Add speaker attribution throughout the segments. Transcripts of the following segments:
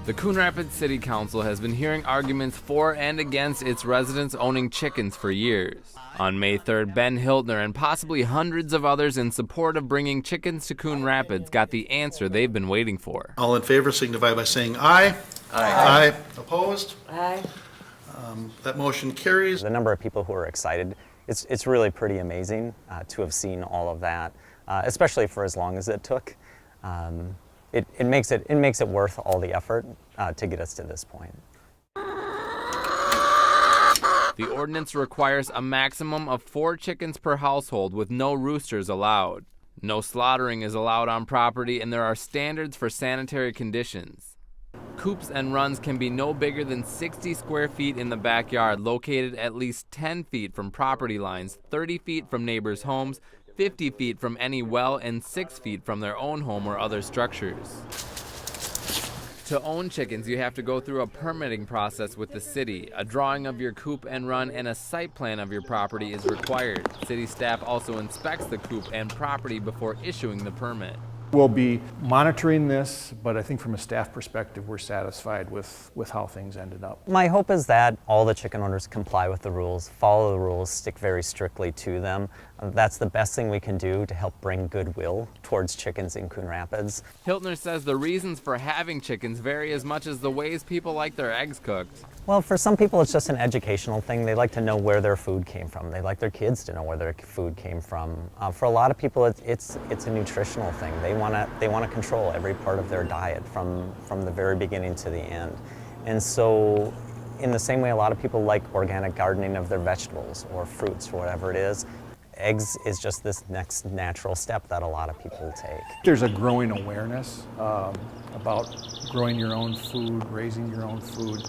Speaker 1: The Coon Rapids City Council has been hearing arguments for and against its residents owning chickens for years. On May 3rd, Ben Hiltner and possibly hundreds of others in support of bringing chickens to Coon Rapids got the answer they've been waiting for.
Speaker 2: All in favor signify by saying aye.
Speaker 3: Aye.
Speaker 2: Aye. Opposed?
Speaker 4: Aye.
Speaker 2: That motion carries.
Speaker 3: The number of people who are excited, it's really pretty amazing to have seen all of that, especially for as long as it took. It makes it worth all the effort to get us to this point.
Speaker 1: The ordinance requires a maximum of 4 chickens per household with no roosters allowed. No slaughtering is allowed on property, and there are standards for sanitary conditions. Coops and runs can be no bigger than 60 square feet in the backyard, located at least 10 feet from property lines, 30 feet from neighbors' homes, 50 feet from any well, and 6 feet from their own home or other structures. To own chickens, you have to go through a permitting process with the city. A drawing of your coop and run and a site plan of your property is required. City staff also inspects the coop and property before issuing the permit.
Speaker 5: We'll be monitoring this, but I think from a staff perspective, we're satisfied with how things ended up.
Speaker 3: My hope is that all the chicken owners comply with the rules, follow the rules, stick very strictly to them. That's the best thing we can do to help bring goodwill towards chickens in Coon Rapids.
Speaker 1: Hiltner says the reasons for having chickens vary as much as the ways people like their eggs cooked.
Speaker 3: Well, for some people, it's just an educational thing. They like to know where their food came from. They like their kids to know where their food came from. For a lot of people, it's a nutritional thing. They want to control every part of their diet from the very beginning to the end. And so, in the same way, a lot of people like organic gardening of their vegetables or fruits or whatever it is. Eggs is just this next natural step that a lot of people take.
Speaker 5: There's a growing awareness about growing your own food, raising your own food.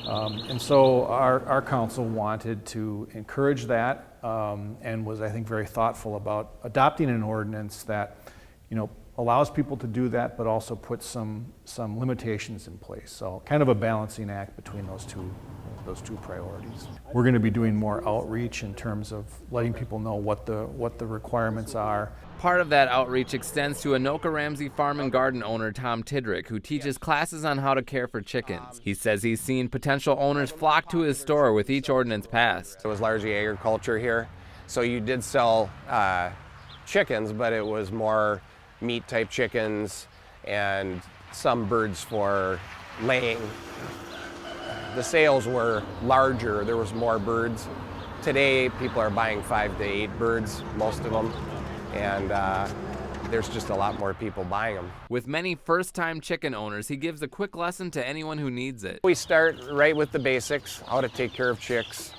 Speaker 5: And so our council wanted to encourage that and was, I think, very thoughtful about adopting an ordinance that, allows people to do that, but also puts some limitations in place. So kind of a balancing act between those two priorities. We're going to be doing more outreach in terms of letting people know what the requirements are.
Speaker 1: Part of that outreach extends to Anoka Ramsey Farm and Garden owner Tom Tidrick, who teaches classes on how to care for chickens. He says he's seen potential owners flock to his store with each ordinance passed.
Speaker 6: It was largely agriculture here, so you did sell chickens, but it was more meat-type chickens and some birds for laying. The sales were larger, there was more birds. Today, people are buying 5 to 8 birds, most of them, and there's just a lot more people buying them.
Speaker 1: With many first-time chicken owners, he gives a quick lesson to anyone who needs it.
Speaker 6: We start right with the basics, how to take care of chicks.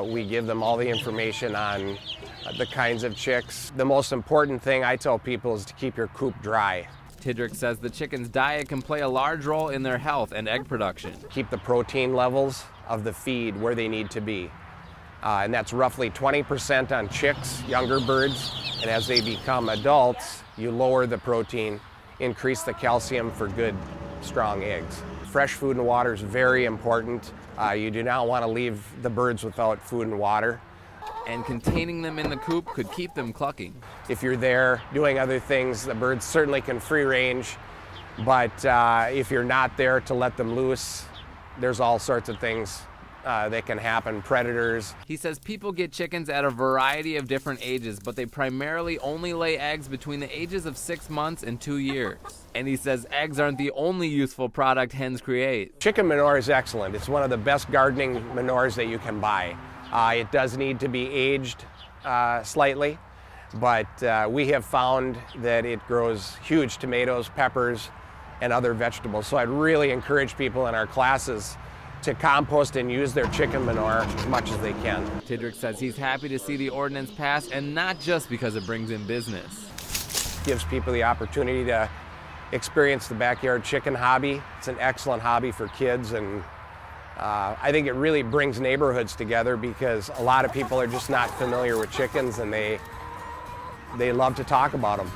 Speaker 6: We give them all the information on the kinds of chicks. The most important thing I tell people is to keep your coop dry.
Speaker 1: Tidrick says the chicken's diet can play a large role in their health and egg production.
Speaker 6: Keep the protein levels of the feed where they need to be. And that's roughly 20% on chicks, younger birds, and as they become adults, you lower the protein, increase the calcium for good, strong eggs. Fresh food and water is very important. You do not want to leave the birds without food and water.
Speaker 1: And containing them in the coop could keep them clucking.
Speaker 6: If you're there doing other things, the birds certainly can free range, but if you're not there to let them loose, there's all sorts of things that can happen, predators.
Speaker 1: He says people get chickens at a variety of different ages, but they primarily only lay eggs between the ages of 6 months and 2 years. And he says eggs aren't the only useful product hens create.
Speaker 6: Chicken manure is excellent. It's one of the best gardening manures that you can buy. It does need to be aged slightly, but we have found that it grows huge tomatoes, peppers, and other vegetables. So I'd really encourage people in our classes to compost and use their chicken manure as much as they can.
Speaker 1: Tidrick says he's happy to see the ordinance pass, and not just because it brings in business.
Speaker 6: Gives people the opportunity to experience the backyard chicken hobby. It's an excellent hobby for kids, and I think it really brings neighborhoods together because a lot of people are just not familiar with chickens, and they love to talk about them.